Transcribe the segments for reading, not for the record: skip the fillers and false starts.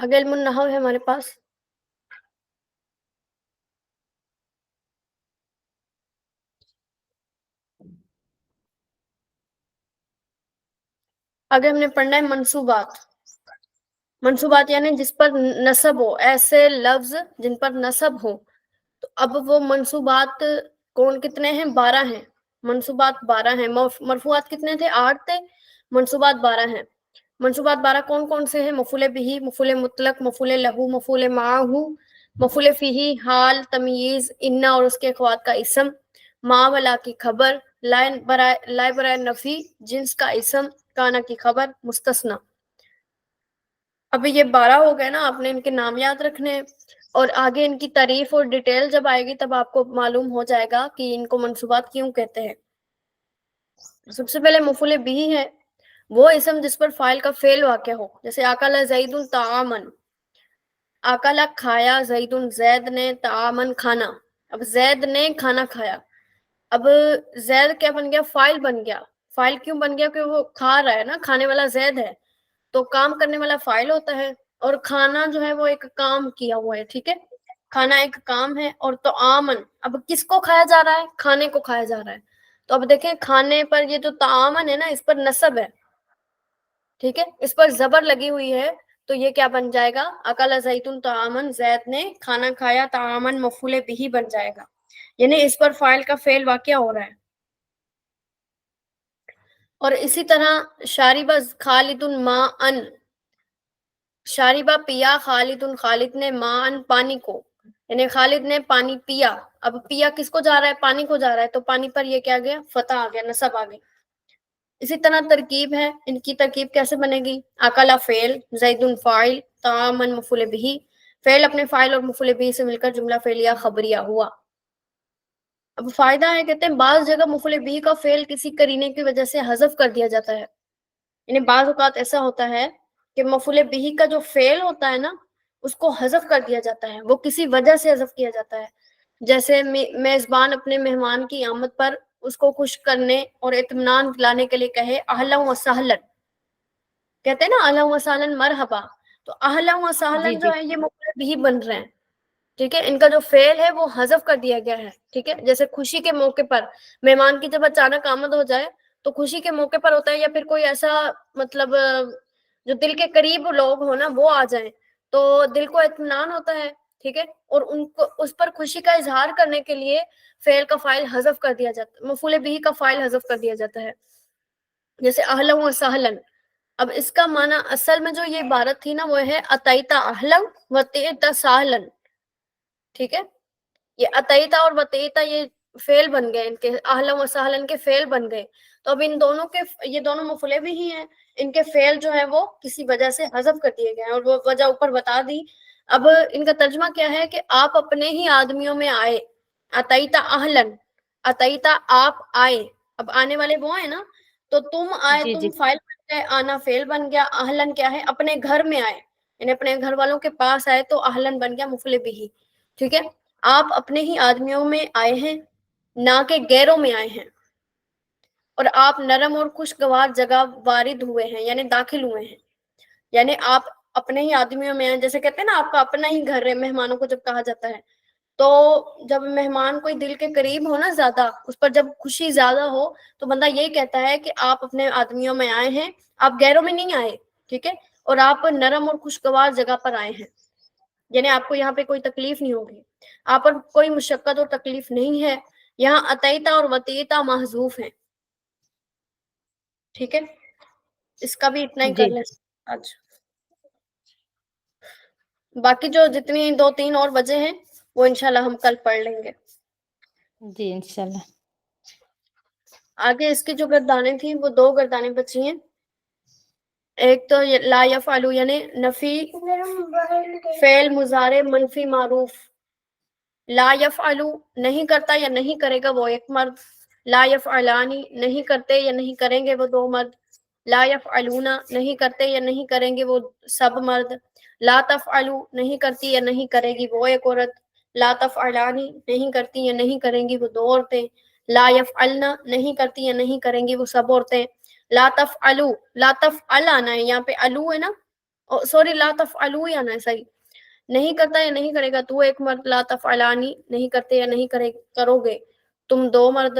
آگے علم النحو ہے ہمارے پاس. آگے ہم نے پڑھنا ہے منصوبات. منصوبات یعنی جس پر نصب ہو، ایسے لفظ جن پر نصب ہو. تو اب وہ منصوبات کون کتنے ہیں؟ 12 ہیں. منصوبات 12 ہیں. مرفوعات کتنے تھے؟ 8 تھے. منصوبات 12 ہیں. منصوبات 12 کون کون سے ہیں؟ مفعول بہ، مفعول مطلق، مفعول لہ، مفعول معہ، مفعول فیہ، حال، تمییز، ان اور اس کے اخوات کا اسم، ما ولا کی خبر، لا برائے نفی، جنس کا اسم، کانا کی خبر، مستثنی. ابھی یہ 12 ہو گئے نا، آپ نے ان کے نام یاد رکھنے ہیں، اور آگے ان کی تعریف اور ڈیٹیل جب آئے گی تب آپ کو معلوم ہو جائے گا کہ ان کو منصوبات کیوں کہتے ہیں. سب سے پہلے مفعول بہ ہے، وہ اسم جس پر فاعل کا فعل واقع ہو، جیسے اکل زید طعاما، اکل کھایا، زید زید نے، طعاما کھانا. اب زید نے کھانا کھایا. اب زید کیا بن گیا؟ فاعل بن گیا. فاعل کیوں بن گیا؟ کہ وہ کھا رہا ہے نا، کھانے والا زید ہے، تو کام کرنے والا فاعل ہوتا ہے، اور کھانا جو ہے وہ ایک کام کیا ہوا ہے. ٹھیک ہے، کھانا ایک کام ہے. اور طعامن، اب کس کو کھایا جا رہا ہے؟ کھانے کو کھایا جا رہا ہے. تو اب دیکھیں کھانے پر یہ جو طعامن ہے نا، اس پر نصب ہے. ٹھیک ہے، اس پر زبر لگی ہوئی ہے، تو یہ کیا بن جائے گا؟ اکل زید طعامن، زید نے کھانا کھایا، طعامن مفعول بہ بن جائے گا، یعنی اس پر فاعل کا فعل واقع ہو رہا ہے. اور اسی طرح شارب خالد ماء، شاربہ پیا، خالد خالد نے، ماء پانی کو، یعنی خالد نے پانی پیا. اب پیا کس کو جا رہا ہے؟ پانی کو جا رہا ہے، تو پانی پر یہ کیا گیا؟ فتح آ گیا، نصب آ گئی. اسی طرح ترکیب ہے، ان کی ترکیب کیسے بنے گی؟ اکلا فعل، زید فاعل، طعاما مفعول بہ. فعل اپنے فاعل اور مفعول بہ سے مل کر جملہ فعلیہ خبریہ ہوا. اب فائدہ ہے، کہتے ہیں بعض جگہ مفعول بہ کا فعل کسی قرینے کی وجہ سے حذف کر دیا جاتا ہے. یعنی بعض اوقات ایسا ہوتا ہے کہ مفعول بہ کا جو فعل ہوتا ہے نا، اس کو حذف کر دیا جاتا ہے، وہ کسی وجہ سے حذف کیا جاتا ہے. جیسے میزبان اپنے مہمان کی آمد پر اس کو خوش کرنے اور اطمینان دلانے کے لیے کہے اہلا و سہلا، کہتے ہیں نا اہلا و سہلا مرحبا. تو اہلا و سہلا جی جو جی ہے یہ مفعول بہ بن رہے ہیں. ٹھیک ہے، ان کا جو فعل ہے وہ حذف کر دیا گیا ہے. ٹھیک ہے، جیسے خوشی کے موقع پر مہمان کی جب اچانک آمد ہو جائے تو خوشی کے موقع پر ہوتا ہے، یا پھر کوئی ایسا مطلب جو دل کے قریب لوگ ہو نا وہ آ جائیں تو دل کو اطمینان ہوتا ہے. ٹھیک ہے، اور ان کو اس پر خوشی کا اظہار کرنے کے لیے فعل کا فاعل حذف کر دیا جاتا ہے، مفعول بہ کا فاعل حذف کر دیا جاتا ہے، جیسے اہلا و سہلا. اب اس کا معنی اصل میں جو یہ عبارت تھی نا، وہ ہے اتیتا اہلا و تیتا سہلا. ٹھیک ہے، یہ اتیتا اور وتیتا یہ فعل بن گئے، ان کے اہلا و سہلا کے فعل بن گئے. تو اب ان دونوں کے، یہ دونوں مفعول بہ ہی ہیں، ان کے فعل جو ہے وہ کسی وجہ سے حذف کر دیے گئے ہیں، اور وہ وجہ اوپر بتا دی. اب ان کا ترجمہ کیا ہے کہ آپ اپنے ہی آدمیوں میں آئے. اتیتا اہلن، اتیتا آپ آئے. اب آنے والے وہ ہیں نا، تو تم آئے، جی جی تم فاعل بن گئے، آنا فعل بن گیا. اہلن کیا ہے؟ اپنے گھر میں آئے، یعنی اپنے گھر والوں کے پاس آئے، تو اہلن بن گیا مفعول بہ. ٹھیک ہے، آپ اپنے ہی آدمیوں میں آئے ہیں، نہ کہ غیروں میں آئے ہیں. اور آپ نرم اور خوشگوار جگہ وارد ہوئے ہیں، یعنی داخل ہوئے ہیں. یعنی آپ اپنے ہی آدمیوں میں آئے، جیسے کہتے ہیں نا آپ کا اپنا ہی گھر ہے، مہمانوں کو جب کہا جاتا ہے. تو جب مہمان کوئی دل کے قریب ہو نا زیادہ، اس پر جب خوشی زیادہ ہو، تو بندہ یہی کہتا ہے کہ آپ اپنے آدمیوں میں آئے ہیں، آپ غیروں میں نہیں آئے. ٹھیک ہے، اور آپ نرم اور خوشگوار جگہ پر آئے ہیں، یعنی آپ کو یہاں پہ کوئی تکلیف نہیں ہوگی، آپ پر کوئی مشقت اور تکلیف نہیں ہے. یہاں اتیتا اور وتیتا محذوف ہیں. ٹھیک ہے، اس کا بھی اتنا ہی کر جی لیں آج. باقی جو جتنی 2-3 اور وجہ ہیں وہ انشاءاللہ ہم کل پڑھ لیں گے. جی انشاءاللہ. آگے اس کی جو گردانیں تھیں وہ 2 گردانیں بچی ہیں. ایک تو لا یفعلو یعنی نفی فعل مضارع منفی معروف. لا یفعلو نہیں کرتا یا نہیں کرے گا وہ ایک مرد. لا یفعلانی نہیں کرتے یا نہیں کریں گے وہ 2 مرد. لا یفعلون نہیں کرتے یا نہیں کریں گے وہ سب مرد. لا تفعلو نہیں کرتی یا نہیں کرے گی وہ ایک عورت. لا تفعلانی نہیں کرتی یا نہیں کریں گی وہ 2 عورتیں. لا یفعلن نہیں کرتی یا نہیں کریں گی وہ سب عورتیں. لا تفعلو، لا تفعل آنا ہے، یہاں پہ الو ہے نا، سوری لا تفعلو یا نا صحیح نہیں کرتا یا نہیں کرے گا تو ایک مرد، لا تفعلانی نہیں کرتے یا نہیں کرو گے تم دو مرد،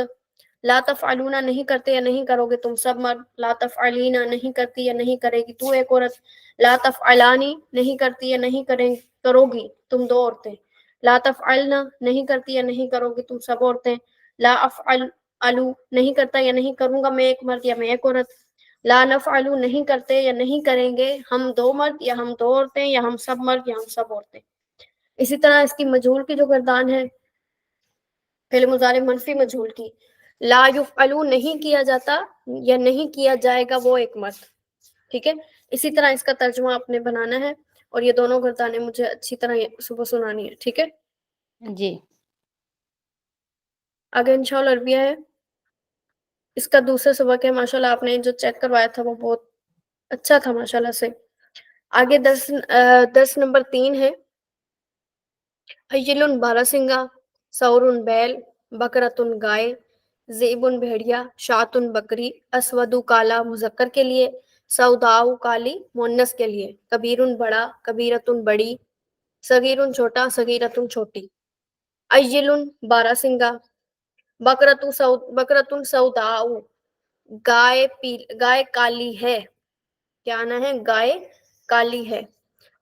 لا تفعلونا نہیں کرتے یا نہیں کرو گے تم سب مرد، لا تفعلینا نہیں کرتی یا نہیں کرے گی تو ایک عورت، لا تفعلانی نہیں کرتی یا نہیں کرو گی تم دو عورتیں، لا تفعلنا نہیں کرتی یا نہیں کرو گی تم سب عورتیں، لا افعلو نہیں کرتا یا نہیں کروں گا میں ایک مرد یا میں ایک عورت، لا نفعلو نہیں کرتے یا نہیں کریں گے ہم دو مرد یا ہم دو عورتیں یا ہم سب مرد یا ہم سب عورتیں۔ اسی طرح اس کی مجہول کی جو گردان ہے فعل مضارع منفی مجہول کی، لا یفعلو نہیں کیا جاتا یا نہیں کیا جائے گا وہ ایک مرد، ٹھیک ہے۔ اسی طرح اس کا ترجمہ آپ نے بنانا ہے اور یہ دونوں گردانیں مجھے اچھی طرح صبح سنانی ہے، ٹھیک ہے۔ جی آگے انشاءاللہ عربیہ ہے، اس کا دوسرا سبق ہے، ماشاءاللہ آپ نے جو چیک کروایا تھا وہ بہت اچھا تھا ماشاءاللہ سے۔ آگے درس نمبر 3 ہے، حیل باراسنگا، سورن بیل، بکرتن گائے، ذئبن بھیڑیا، شاتن بکری، اسودو کالا مذکر کے لیے، سوداؤ کالی مؤنث کے لیے، کبیرن بڑا، کبیرتن بڑی، صغیرن چھوٹا، صغیرتن چھوٹی، ایلن باراسنگا، بکرتن سوداؤ گائے کالی ہے، کیا آنا ہے؟ گائے کالی ہے،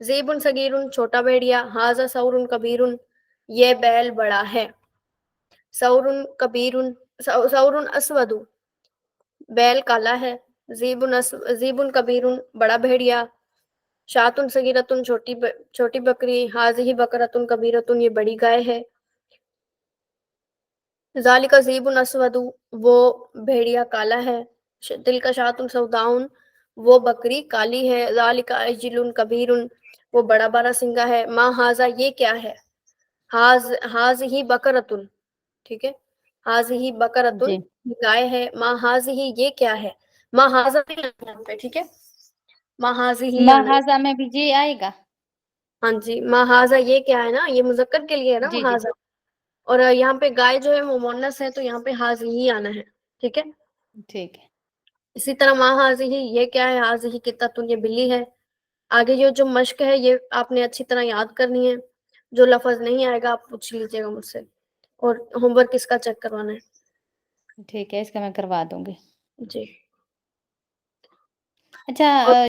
ذئبن صغیرن چھوٹا بھیڑیا، ھذا ثور کبیر یہ بیل بڑا ہے، ثور اسود بیل کالا ہے، ذئب کبیر بڑا بھیڑیا، شاتن صغیرتن چھوٹی بکری، ھذہ بقرۃ کبیرۃ یہ بڑی گائے ہے، ذالک ذئب اسود وہ بھیڑیا کالا ہے، تلک شاۃ سوداء وہ بکری کالی ہے، ذالک عجل کبیر وہ بڑا باراسنگا ہے، ما ھذا یہ کیا ہے، ھذہ بقرۃ، ٹھیک ہے، ھذہ بقرۃ جی گائے ہے، ما ھذہ یہ کیا ہے، ما ھذا نہیں آنا یہاں پہ، ٹھیک ہے، ما ھذہ آنا ہے، محاذہ میں بھی جی آئے گا؟ ہاں جی، ما ھذا یہ کیا ہے نا، یہ مذکر کے لیے ہے نا جی ما جی ھذا، اور یہاں پہ گائے جو ہے وہ مؤنث ہے تو یہاں پہ ھذہ ہی آنا ہے، ٹھیک ہے۔ ٹھیک ہے اسی طرح ما ھذہ یہ کیا ہے، ھذہ قطۃ یہ بلی ہے۔ آگے یہ جو مشق ہے یہ آپ نے اچھی طرح یاد کرنی ہے، جو لفظ نہیں آئے گا آپ پوچھ لیجیے گا مجھ سے، اور ہوم ورک اس کا چیک کروانا ہے، ٹھیک ہے، اس کا میں کروا دوں گی۔ جی۔ اچھا اور